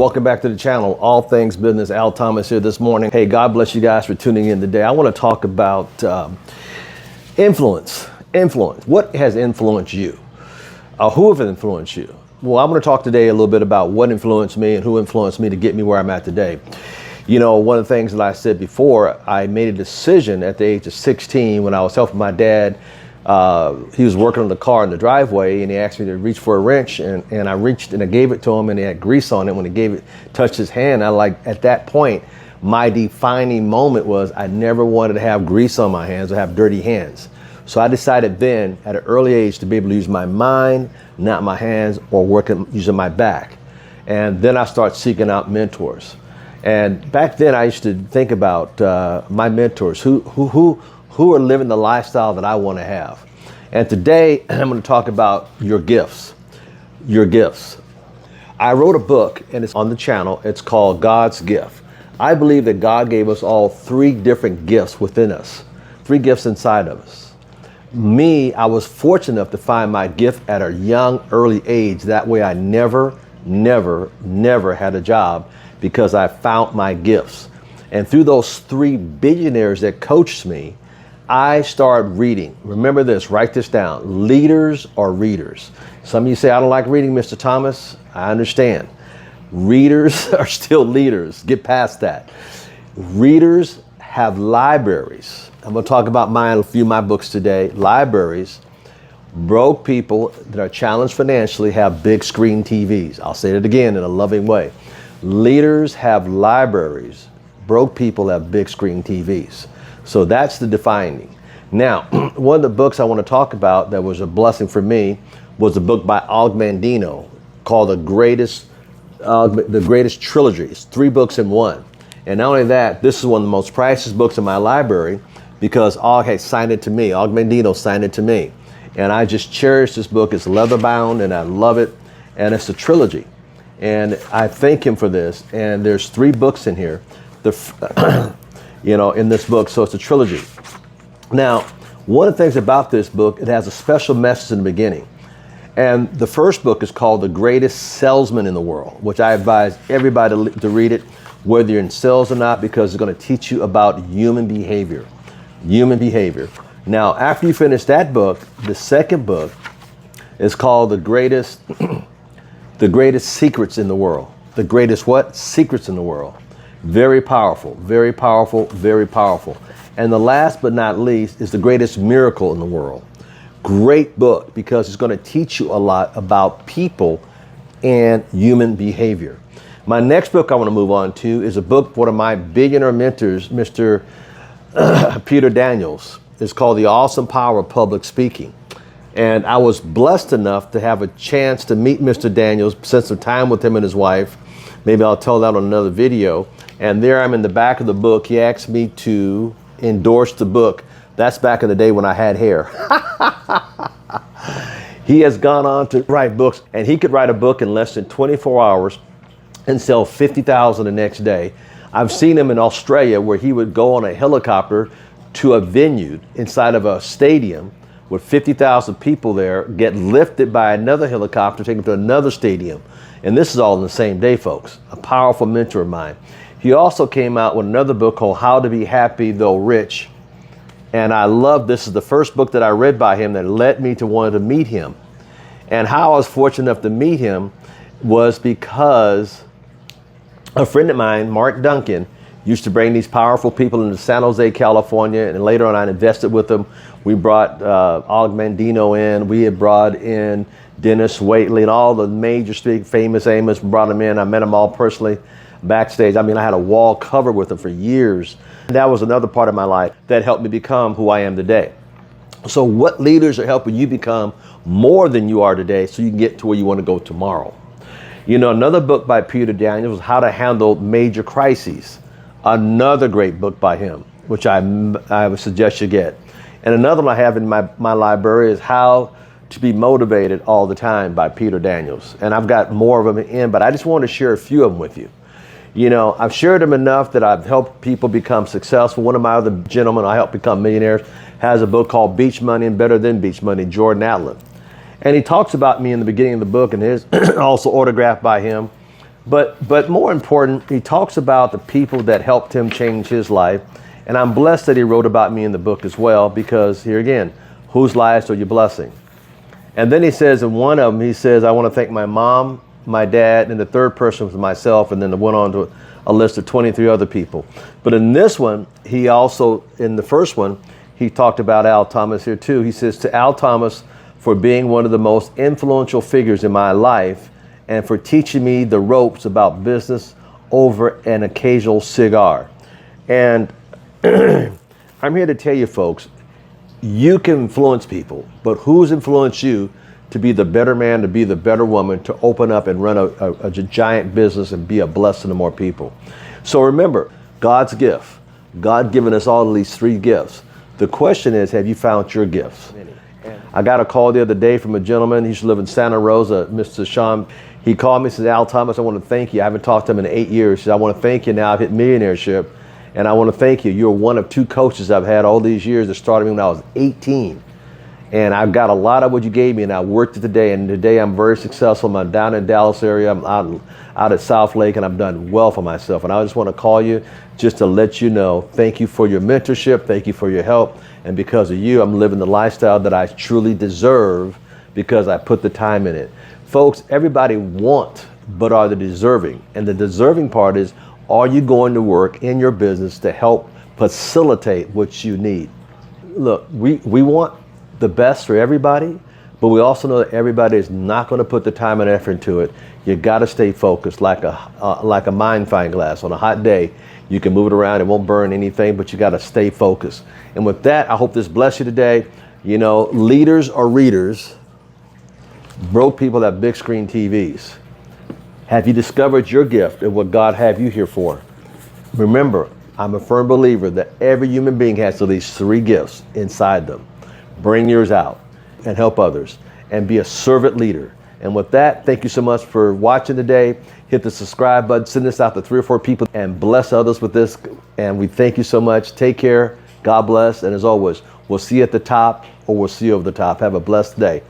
welcome back to the channel. All Things Business. Al Thomas here this morning. Hey, God bless you guys for tuning in today. I want to talk about influence. What has influenced you? Who have influenced you? Well, I'm going to talk today a little bit about what influenced me and who influenced me to get me where I'm at today. You know, one of the things that I said before, I made a decision at the age of 16 when I was helping my dad. He was working on the car in the driveway, and he asked me to reach for a wrench, and I reached and I gave it to him, and he had grease on it. When he gave it, touched his hand, at that point, my defining moment was I never wanted to have grease on my hands or have dirty hands. So I decided then at an early age to be able to use my mind, not my hands, or working using my back. And then I started seeking out mentors. And back then I used to think about my mentors, who are living the lifestyle that I want to have. And today I'm going to talk about your gifts. Your gifts. I wrote a book, and it's on the channel. It's called God's Gift. I believe that God gave us all three different gifts within us, three gifts inside of us. Me, I was fortunate enough to find my gift at a young, early age. That way I never had a job because I found my gifts. And through those three billionaires that coached me, I started reading. Remember this, write this down. Leaders are readers. Some of you say, I don't like reading, Mr. Thomas. I understand. Readers are still leaders. Get past that. Readers have libraries. I'm going to talk about a few of my books today. Libraries. Broke people that are challenged financially have big screen TVs. I'll say it again in a loving way. Leaders have libraries. Broke people have big screen TVs. So that's the defining. Now, one of the books I want to talk about that was a blessing for me was a book by Og Mandino called The Greatest Trilogy. It's 3 books in one. And not only that, this is one of the most priceless books in my library because Og had signed it to me. Og Mandino signed it to me. And I just cherish this book. It's leather bound and I love it. And it's a trilogy. And I thank him for this. And there's 3 books in here. In this book, so it's a trilogy. Now, one of the things about this book, it has a special message in the beginning. And the first book is called The Greatest Salesman in the World, which I advise everybody to read it, whether you're in sales or not, because it's going to teach you about human behavior. Human behavior. Now, after you finish that book, the second book is called The Greatest Secrets in the World. The greatest what? Secrets in the world. Very powerful, very powerful, very powerful. And the last but not least is The Greatest Miracle in the World. Great book because it's going to teach you a lot about people and human behavior. My next book I want to move on to is a book, one of my billionaire mentors, Mr. Peter Daniels. It's called The Awesome Power of Public Speaking. And I was blessed enough to have a chance to meet Mr. Daniels, spend some time with him and his wife. Maybe I'll tell that on another video. And there I'm in the back of the book. He asked me to endorse the book. That's back in the day when I had hair. He has gone on to write books, and he could write a book in less than 24 hours and sell 50,000 the next day. I've seen him in Australia where he would go on a helicopter to a venue inside of a stadium with 50,000 people there, get lifted by another helicopter, take him to another stadium. And this is all in the same day, folks. A powerful mentor of mine. He also came out with another book called How to Be Happy Though Rich. And I love this. Is the first book that I read by him that led me to wanting to meet him. And how I was fortunate enough to meet him was because a friend of mine, Mark Duncan, used to bring these powerful people into San Jose, California. And later on, I invested with them. We brought Og Mandino in. We had brought in Dennis Waitley and all the major famous Amos. We brought them in. I met them all personally backstage. I mean, I had a wall covered with them for years. That was another part of my life that helped me become who I am today. So what leaders are helping you become more than you are today so you can get to where you want to go tomorrow? You know, another book by Peter Daniels was How to Handle Major Crises. Another great book by him, which I would suggest you get. And another one I have in my library is How to Be Motivated All the Time by Peter Daniels. And I've got more of them in, but I just want to share a few of them with you. You know, I've shared them enough that I've helped people become successful. One of my other gentlemen I helped become millionaires has a book called Beach Money and Better Than Beach Money, Jordan Allen. And he talks about me in the beginning of the book, and his also autographed by him. But more important, he talks about the people that helped him change his life. And I'm blessed that he wrote about me in the book as well, because here again, whose lives are you blessing? And then he says in one of them, he says, I want to thank my mom, my dad, and the third person was myself, and then it went on to a list of 23 other people. But in this one, he also, in the first one, he talked about Al Thomas here too. He says, to Al Thomas for being one of the most influential figures in my life and for teaching me the ropes about business over an occasional cigar. And I'm here to tell you folks, you can influence people, but who's influenced you to be the better man, to be the better woman, to open up and run a giant business and be a blessing to more people? So remember, God's gift. God given us all at least 3 gifts. The question is, have you found your gifts? I got a call the other day from a gentleman. He used to live in Santa Rosa, Mr. Sean. He called me and said, Al Thomas, I want to thank you. I haven't talked to him in 8 years. He said, I want to thank you now. I've hit millionaireship. And I want to thank you. You're one of 2 coaches I've had all these years that started me when I was 18. And I've got a lot of what you gave me, and I worked it today. And today I'm very successful. I'm down in Dallas area. I'm out at South Lake, and I've done well for myself. And I just want to call you just to let you know, thank you for your mentorship. Thank you for your help. And because of you, I'm living the lifestyle that I truly deserve because I put the time in it. Folks, everybody wants, but are they deserving? And the deserving part is, are you going to work in your business to help facilitate what you need? Look, we want the best for everybody, but we also know that everybody is not going to put the time and effort into it. You got to stay focused, like a magnifying glass. On a hot day, you can move it around, it won't burn anything, but you got to stay focused. And with that, I hope this bless you today. You know, leaders are readers. Broke people have big screen TVs. Have you discovered your gift and what God have you here for? Remember, I'm a firm believer that every human being has at least 3 gifts inside them. Bring yours out and help others and be a servant leader. And with that, thank you so much for watching today. Hit the subscribe button, send this out to 3 or 4 people and bless others with this. And we thank you so much. Take care. God bless. And as always, we'll see you at the top or we'll see you over the top. Have a blessed day.